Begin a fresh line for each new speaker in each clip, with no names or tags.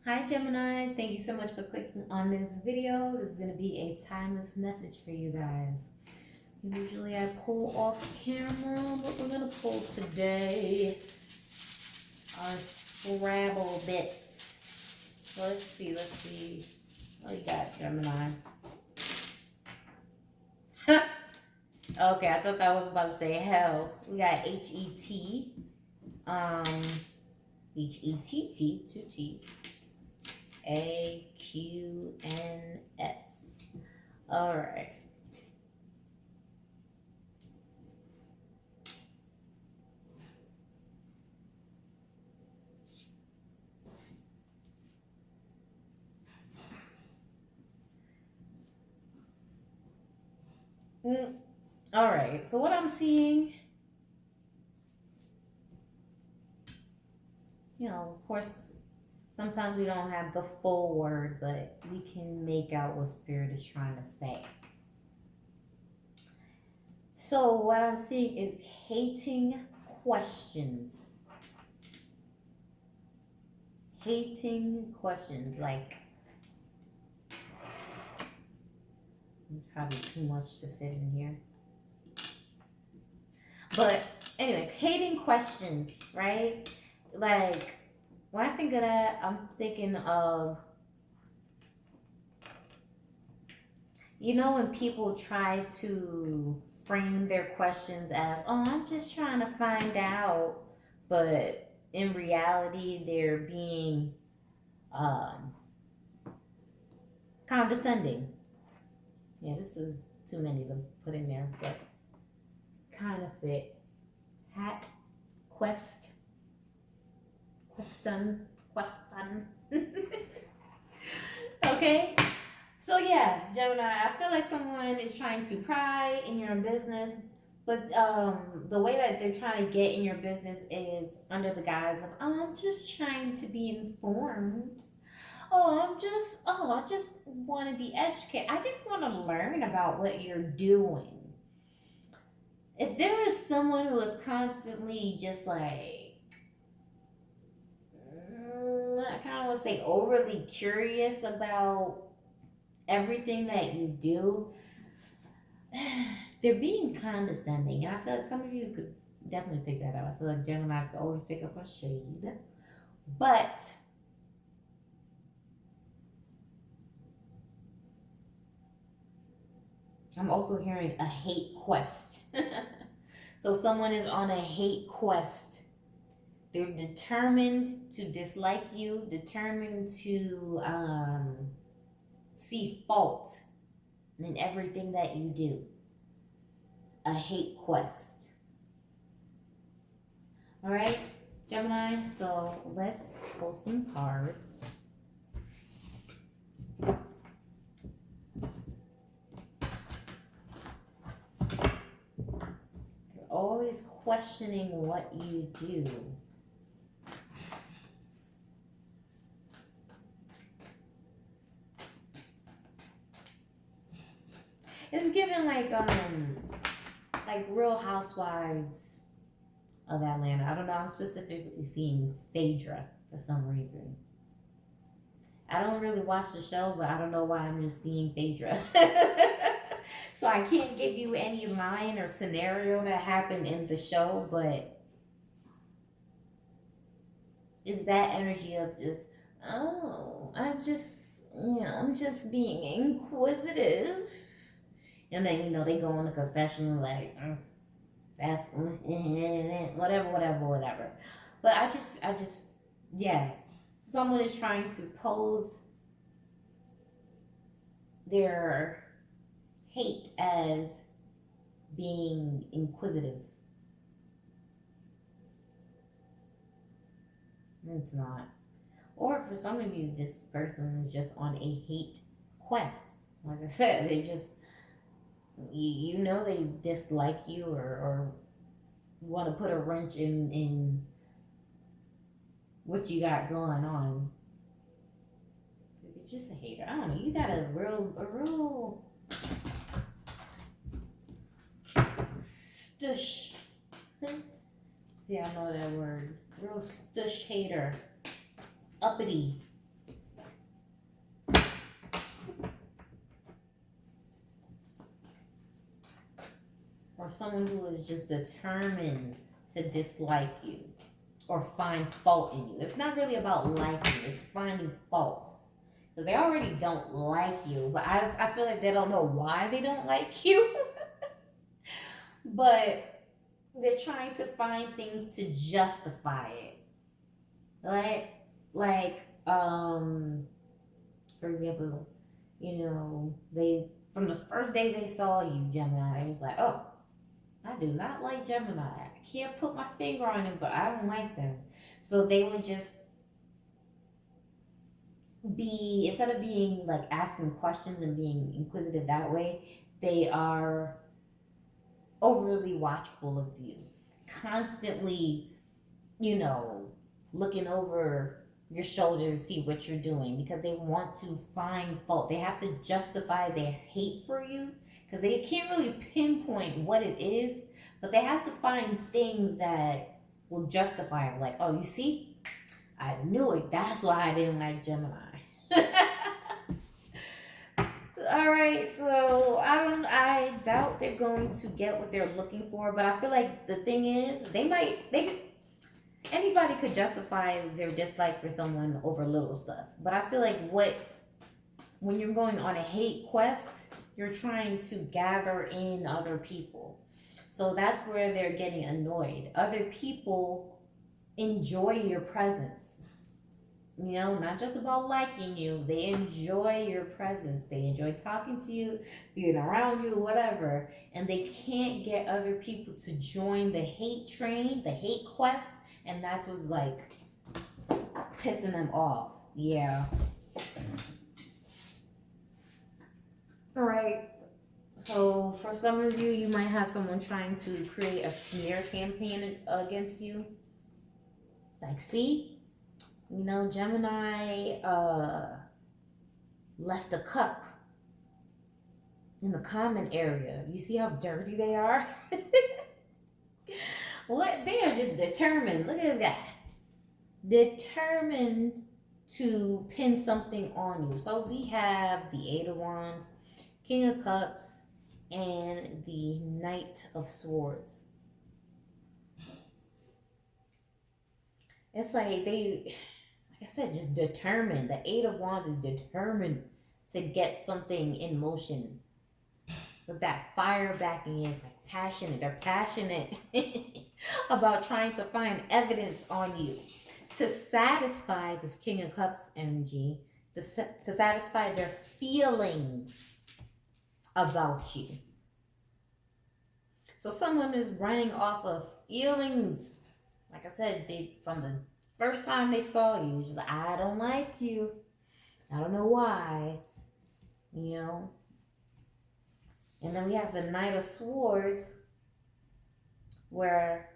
Hi Gemini, thank you so much for clicking on this video. This is going to be a timeless message for you guys. Usually I pull off camera, but we're going to pull today our Scrabble bits. So let's see. What you got, Gemini? Okay, I thought that was about to say hell. We got H-E-T, um, H-E-T-T, two T's, A-Q-N-S. All right. All right. So what I'm seeing, of course, sometimes we don't have the full word, but we can make out what spirit is trying to say. So what I'm seeing is hating questions. Hating questions. Like, it's probably too much to fit in here. But anyway, hating questions, right? Like, when I think of that, I'm thinking of, when people try to frame their questions as, oh, I'm just trying to find out, but in reality, they're being um, condescending. Yeah, this is too many to put in there, but kind of fit. Hat, quest, question. Okay, so yeah, Gemini, I feel like someone is trying to pry in your business, but the way that they're trying to get in your business is under the guise of, oh, I'm just trying to be informed. I just want to be educated. I just want to learn about what you're doing. If there was someone who was constantly just like, I kind of want to say overly curious about everything that you do, they're being condescending. And I feel like some of you could definitely pick that up. I feel like Geminis can always pick up a shade. But I'm also hearing a hate quest. So someone is on a hate quest. They're determined to dislike you, determined to see fault in everything that you do. A hate quest. All right, Gemini, so let's pull some cards. You're always questioning what you do. It's given like Real Housewives of Atlanta. I don't know. I'm specifically seeing Phaedra for some reason. I don't really watch the show, but I don't know why I'm just seeing Phaedra. So I can't give you any line or scenario that happened in the show, but is that energy of just, oh, I'm just being inquisitive. And then, they go on the confession like, that's whatever. But yeah, someone is trying to pose their hate as being inquisitive. It's not. Or for some of you, this person is just on a hate quest. Like I said, they just, they dislike you, or want to put a wrench in what you got going on. You're just a hater. I don't know. You got a real stush. Yeah, I know that word. Real stush hater. Uppity. someone who is just determined to dislike you or find fault in you. It's not really about liking, it's finding fault. Because they already don't like you, but I feel like they don't know why they don't like you. But they're trying to find things to justify it. Like, like, for example, they from the first day they saw you, Gemini, it was like, oh, I do not like Gemini. I can't put my finger on it, but I don't like them. So they would just be, instead of being like asking questions and being inquisitive that way, they are overly watchful of you, constantly, you know, looking over your shoulder to see what you're doing because they want to find fault. They have to justify their hate for you because they can't really pinpoint what it is, but they have to find things that will justify it. Like, oh, you see, I knew it. That's why I didn't like Gemini. All right, so I doubt they're going to get what they're looking for, but I feel like the thing is, anybody could justify their dislike for someone over little stuff. But I feel like when you're going on a hate quest, you're trying to gather in other people. So that's where they're getting annoyed. Other people enjoy your presence. Not just about liking you. They enjoy your presence. They enjoy talking to you, being around you, whatever. And they can't get other people to join the hate train, the hate quest. And that's what's like pissing them off. Yeah. All right. So for some of you, you might have someone trying to create a smear campaign against you. Like, see? Gemini left a cup in the common area. You see how dirty they are? What? They are just determined. Look at this guy. Determined to pin something on you. So we have the Eight of Wands, King of Cups, and the Knight of Swords. It's like like I said, just determined. The Eight of Wands is determined to get something in motion. With that fire backing it, it's like passionate. They're passionate about trying to find evidence on you to satisfy this King of Cups energy, to satisfy their feelings about you. So someone is running off of feelings. Like I said, from the first time they saw you, just like, I don't like you. I don't know why. And then we have the Knight of Swords, where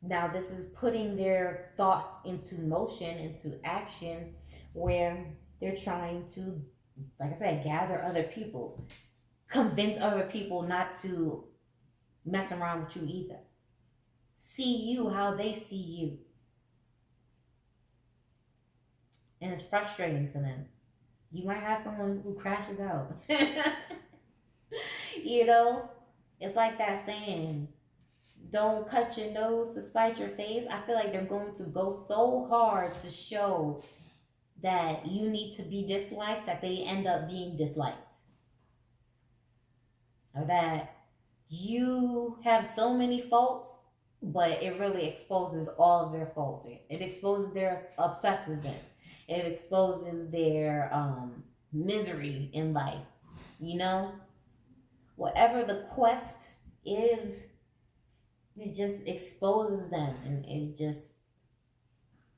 now this is putting their thoughts into motion, into action, where they're trying to, like I said, gather other people, convince other people not to mess around with you either. See you how they see you. And it's frustrating to them. You might have someone who crashes out. It's like that saying, don't cut your nose to spite your face. I feel like they're going to go so hard to show that you need to be disliked that they end up being disliked. Or that you have so many faults, but it really exposes all of their faults. It exposes their obsessiveness. It exposes their misery in life. Whatever the quest is, it just exposes them, and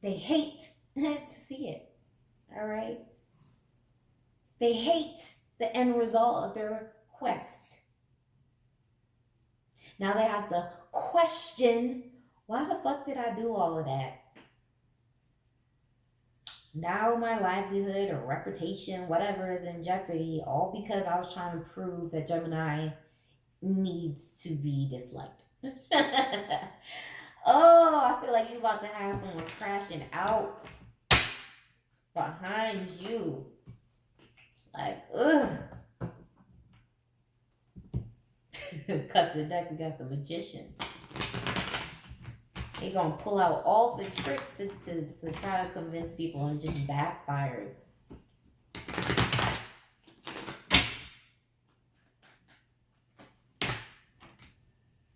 they hate to see it. All right? They hate the end result of their quest. Now they have to question, why the fuck did I do all of that? Now my livelihood or reputation, whatever, is in jeopardy, all because I was trying to prove that Gemini needs to be disliked. Oh, I feel like you're about to have someone crashing out behind you. It's like, ugh. cut the deck. We got the magician. They gonna pull out all the tricks to try to convince people, and it just backfires.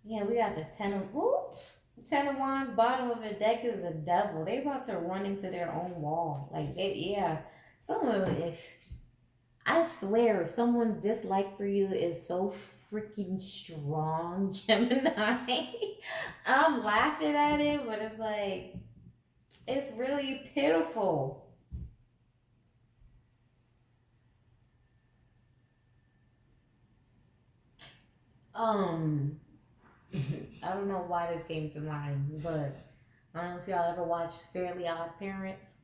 Yeah, we got the ten of wands. Bottom of the deck is a devil. They about to run into their own wall. Like yeah, someone if I swear, if someone's dislike for you is so freaking strong, Gemini, I'm laughing at it, but it's like it's really pitiful. Um, I don't know why this came to mind, but I don't know if y'all ever watched Fairly Odd Parents.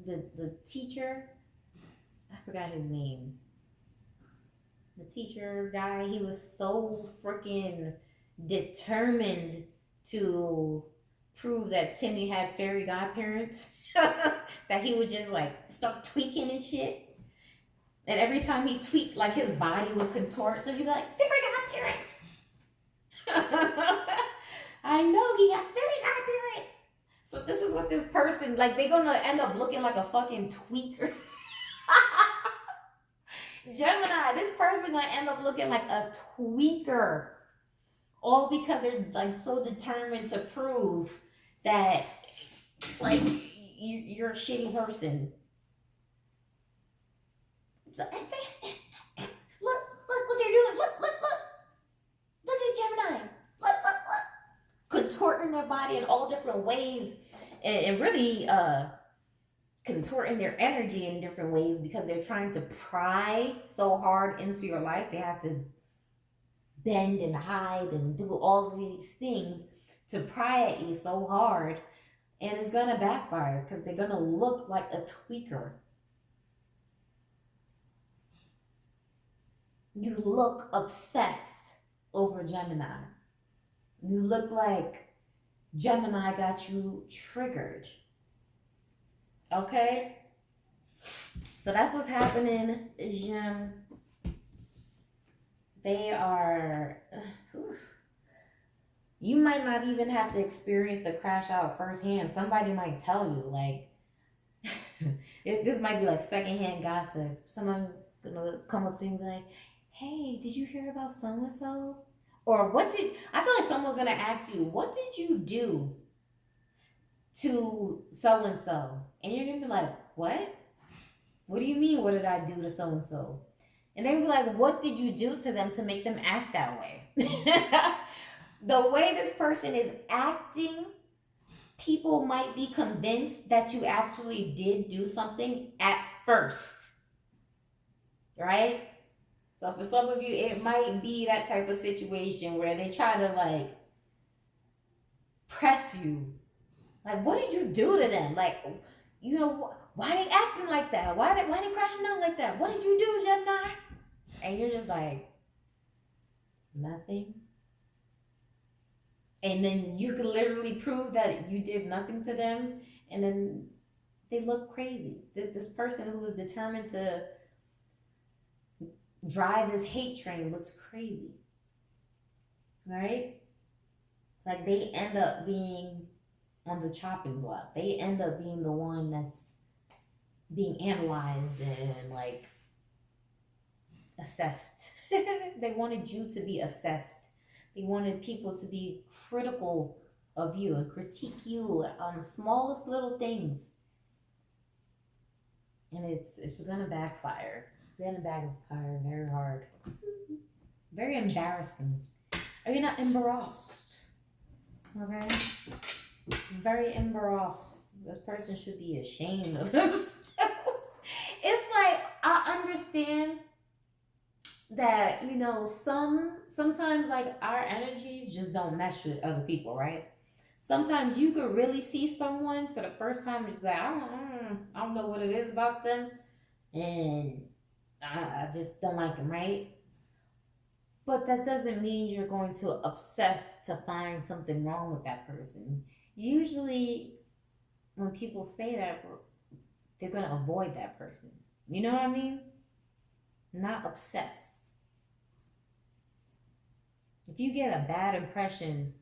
The teacher, I forgot his name. The teacher guy, he was so freaking determined to prove that Timmy had fairy godparents that he would just like start tweaking and shit. And every time he tweaked, like his body would contort, so he'd be like, fairy godparents. I know he has fairy godparents. So this is what this person like. They're gonna end up looking like a fucking tweaker. Gemini, this person gonna end up looking like a tweaker, all because they're like so determined to prove that like you're a shitty person. So, look what they're doing. Look at Gemini. Look, contorting their body in all different ways, and really contorting their energy in different ways because they're trying to pry so hard into your life. They have to bend and hide and do all of these things to pry at you so hard, and it's gonna backfire because they're gonna look like a tweaker. You look obsessed over Gemini. You look like Gemini got you triggered. Okay? So that's what's happening, Gem. They are. You might not even have to experience the crash out firsthand. Somebody might tell you, like, this might be like secondhand gossip. Someone gonna come up to you and be like, hey, did you hear about so and so? Or I feel like someone's gonna ask you, what did you do to so and so? And you're gonna be like, what? What do you mean, what did I do to so and so? And they'll be like, what did you do to them to make them act that way? The way this person is acting, people might be convinced that you actually did do something at first. Right? So for some of you, it might be that type of situation where they try to like press you. Like, what did you do to them? Like, you know, why they acting like that? Why they crashing out like that? What did you do, Gemini? And you're just like, nothing. And then you can literally prove that you did nothing to them, and then they look crazy. This person who is determined to drive this hate train looks crazy. Right? It's like they end up being on the chopping block. They end up being the one that's being analyzed and like assessed. They wanted you to be assessed. They wanted people to be critical of you and critique you on the smallest little things. And it's gonna backfire. It's gonna backfire very hard. Very embarrassing. Are you not embarrassed? Okay? Very embarrassed. This person should be ashamed of themselves. It's like I understand that, you know, sometimes like our energies just don't mesh with other people, right? Sometimes you could really see someone for the first time and be like, I don't know what it is about them, and I just don't like them, right? But that doesn't mean you're going to obsess to find something wrong with that person. Usually, when people say that, they're going to avoid that person. You know what I mean? Not obsess. If you get a bad impression,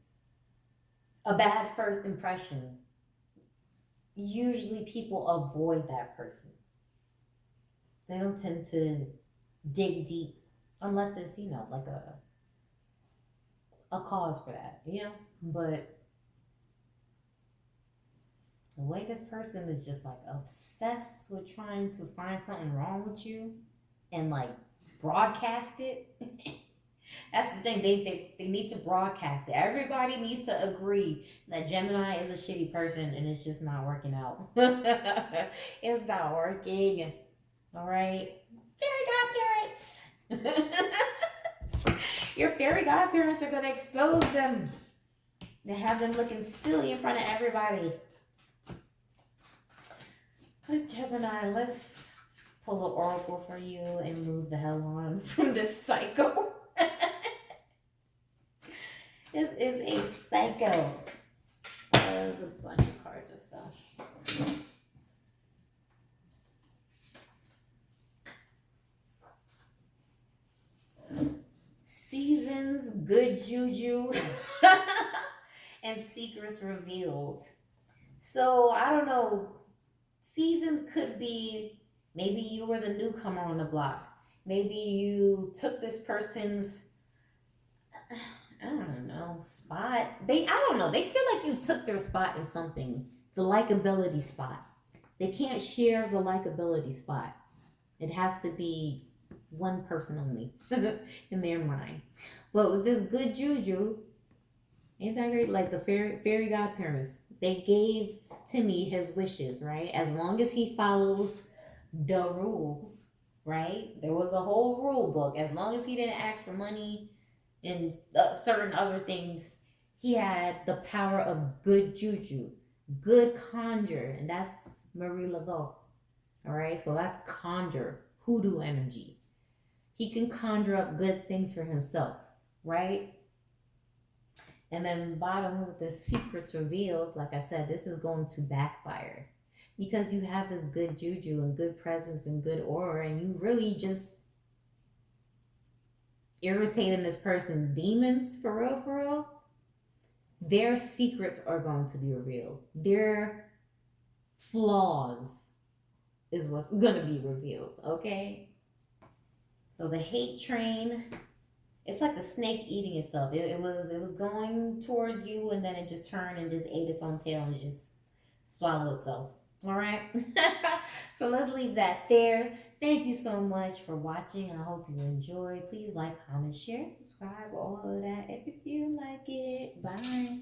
a bad first impression, usually people avoid that person. They don't tend to dig deep unless it's, like a cause for that. But the way this person is just like obsessed with trying to find something wrong with you and like broadcast it. That's the thing. They need to broadcast it. Everybody needs to agree that Gemini is a shitty person and it's just not working out. It's not working. All right. Fairy godparents. Your fairy godparents are going to expose them and have them looking silly in front of everybody. But Gemini, let's pull an oracle for you and move the hell on from this cycle. This is a psycho. There's a bunch of cards that fell. Seasons, good juju, and secrets revealed. So I don't know. Seasons could be maybe you were the newcomer on the block. Maybe you took this person's, I don't know, spot. I don't know. They feel like you took their spot in something. The likability spot. They can't share the likability spot. It has to be one person only in their mind. But with this good juju, ain't that great? Like the fairy godparents, they gave Timmy his wishes, right? As long as he follows the rules, right? There was a whole rule book. As long as he didn't ask for money and certain other things, he had the power of good juju, good conjure, and that's Marie Laveau. All right, so that's conjure, hoodoo energy. He can conjure up good things for himself, right? And then bottom with the secrets revealed, like I said, this is going to backfire because you have this good juju and good presence and good aura, and you really just irritating this person's demons for real, for real. Their secrets are going to be revealed. Their flaws is what's going to be revealed, okay? So the hate train, it's like the snake eating itself. It was going towards you, and then it just turned and just ate its own tail and it just swallowed itself. All right. So let's leave that there. Thank you so much for watching. I hope you enjoyed. Please like, comment, share, subscribe, all of that if you feel like it. Bye.